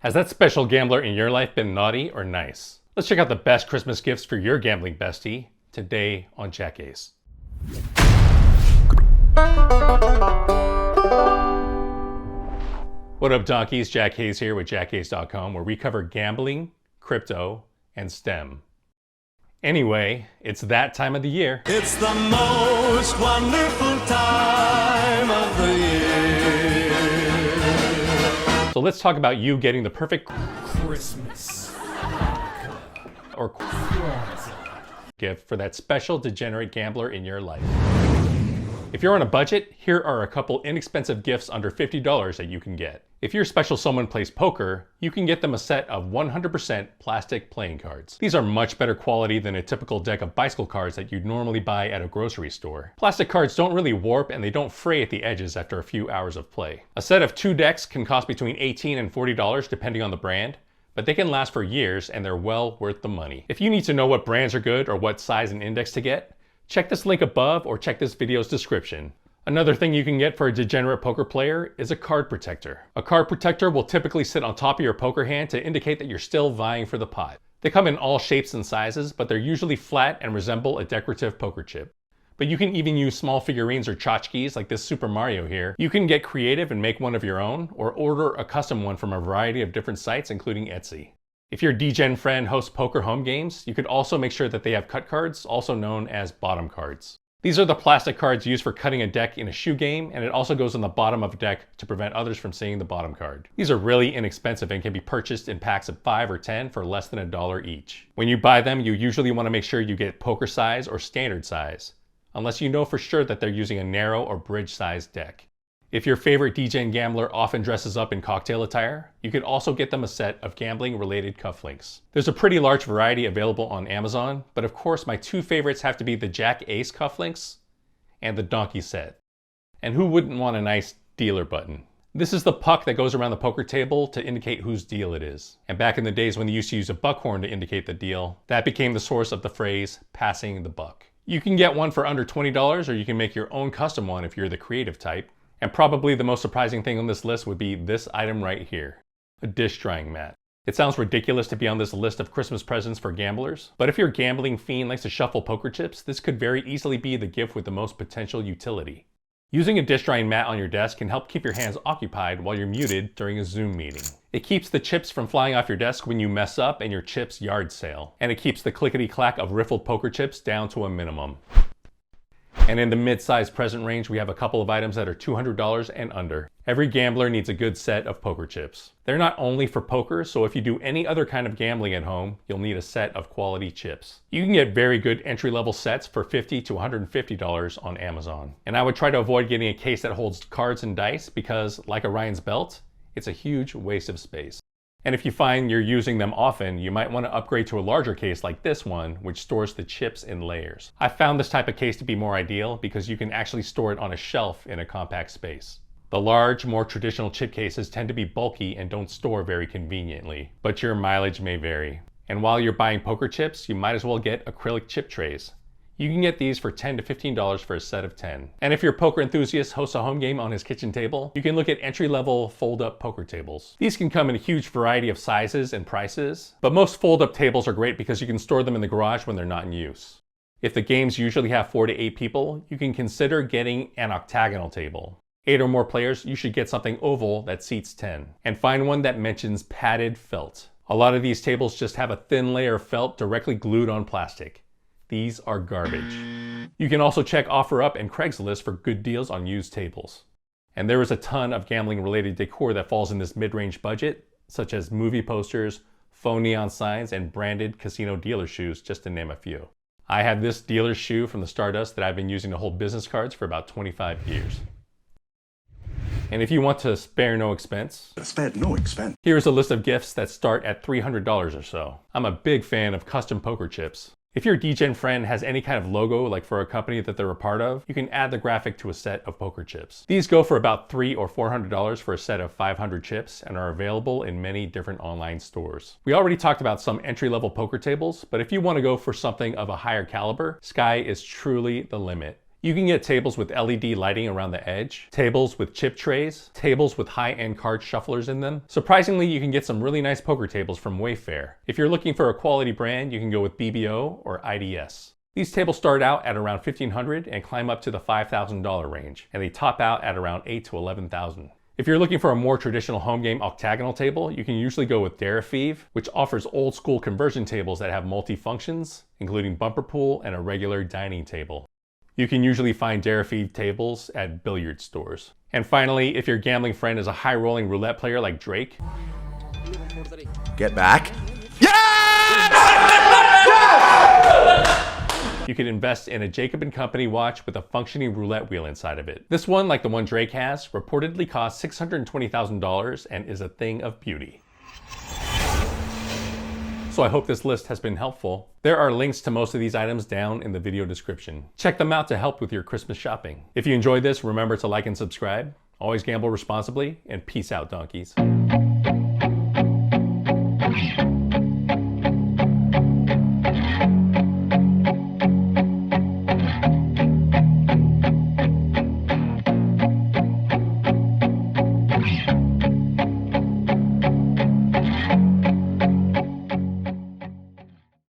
Has that special gambler in your life been naughty or nice? Let's check out the best Christmas gifts for your gambling bestie today on Jack Ace. What up, donkeys? Jack Hayes here with jackace.com, where we cover gambling, crypto, and STEM. Anyway, it's that time of the year. It's the most wonderful time of the year. So let's talk about you getting the perfect Christmas, Hanukkah, or Kwanzaa gift for that special degenerate gambler in your life. If you're on a budget, here are a couple inexpensive gifts under $50 that you can get. If your special someone plays poker, you can get them a set of 100% plastic playing cards. These are much better quality than a typical deck of bicycle cards that you'd normally buy at a grocery store. Plastic cards don't really warp and they don't fray at the edges after a few hours of play. A set of 2 decks can cost between $18 and $40 depending on the brand, but they can last for years and they're well worth the money. If you need to know what brands are good or what size and index to get, check this link above or check this video's description. Another thing you can get for a degenerate poker player is a card protector. A card protector will typically sit on top of your poker hand to indicate that you're still vying for the pot. They come in all shapes and sizes, but they're usually flat and resemble a decorative poker chip. But you can even use small figurines or tchotchkes like this Super Mario here. You can get creative and make one of your own, or order a custom one from a variety of different sites, including Etsy. If your degen friend hosts poker home games, you could also make sure that they have cut cards, also known as bottom cards. These are the plastic cards used for cutting a deck in a shoe game, and it also goes on the bottom of a deck to prevent others from seeing the bottom card. These are really inexpensive and can be purchased in packs of 5 or 10 for less than $1 each. When you buy them, you usually want to make sure you get poker size or standard size, unless you know for sure that they're using a narrow or bridge sized deck. If your favorite degen gambler often dresses up in cocktail attire, you could also get them a set of gambling-related cufflinks. There's a pretty large variety available on Amazon, but of course my 2 favorites have to be the Jack Ace cufflinks and the donkey set. And who wouldn't want a nice dealer button? This is the puck that goes around the poker table to indicate whose deal it is. And back in the days when they used to use a buckhorn to indicate the deal, that became the source of the phrase, passing the buck. You can get one for under $20, or you can make your own custom one if you're the creative type. And probably the most surprising thing on this list would be this item right here, a dish drying mat. It sounds ridiculous to be on this list of Christmas presents for gamblers, but if your gambling fiend likes to shuffle poker chips, this could very easily be the gift with the most potential utility. Using a dish drying mat on your desk can help keep your hands occupied while you're muted during a Zoom meeting. It keeps the chips from flying off your desk when you mess up and your chips yard sale. And it keeps the clickety-clack of riffled poker chips down to a minimum. And in the mid-sized present range, we have a couple of items that are $200 and under. Every gambler needs a good set of poker chips. They're not only for poker, so if you do any other kind of gambling at home, you'll need a set of quality chips. You can get very good entry-level sets for $50 to $150 on Amazon. And I would try to avoid getting a case that holds cards and dice because, like Orion's belt, it's a huge waste of space. And if you find you're using them often, you might want to upgrade to a larger case like this one, which stores the chips in layers. I found this type of case to be more ideal because you can actually store it on a shelf in a compact space. The large, more traditional chip cases tend to be bulky and don't store very conveniently, but your mileage may vary. And while you're buying poker chips, you might as well get acrylic chip trays. You can get these for $10 to $15 for a set of 10. And if your poker enthusiast hosts a home game on his kitchen table, you can look at entry-level fold-up poker tables. These can come in a huge variety of sizes and prices, but most fold-up tables are great because you can store them in the garage when they're not in use. If the games usually have 4 to 8 people, you can consider getting an octagonal table. 8 or more players, you should get something oval that seats 10. And find one that mentions padded felt. A lot of these tables just have a thin layer of felt directly glued on plastic. These are garbage. You can also check OfferUp and Craigslist for good deals on used tables. And there is a ton of gambling-related decor that falls in this mid-range budget, such as movie posters, faux neon signs, and branded casino dealer shoes, just to name a few. I have this dealer's shoe from the Stardust that I've been using to hold business cards for about 25 years. And if you want to spare no expense, here's a list of gifts that start at $300 or so. I'm a big fan of custom poker chips. If your degen friend has any kind of logo, like for a company that they're a part of, you can add the graphic to a set of poker chips. These go for about $300 or $400 for a set of 500 chips and are available in many different online stores. We already talked about some entry-level poker tables, but if you want to go for something of a higher caliber, sky is truly the limit. You can get tables with LED lighting around the edge, tables with chip trays, tables with high-end card shufflers in them. Surprisingly, you can get some really nice poker tables from Wayfair. If you're looking for a quality brand, you can go with BBO or IDS. These tables start out at around $1,500 and climb up to the $5,000 range, and they top out at around $8,000 to $11,000. If you're looking for a more traditional home game octagonal table, you can usually go with Derafive, which offers old school conversion tables that have multi-functions, including bumper pool and a regular dining table. You can usually find Derafive tables at billiard stores. And finally, if your gambling friend is a high-rolling roulette player like Drake, Get back. you can invest in a Jacob & Company watch with a functioning roulette wheel inside of it. This one, like the one Drake has, reportedly costs $620,000 and is a thing of beauty. So I hope this list has been helpful. There are links to most of these items down in the video description. Check them out to help with your Christmas shopping. If you enjoyed this, remember to like and subscribe. Always gamble responsibly, and peace out, donkeys.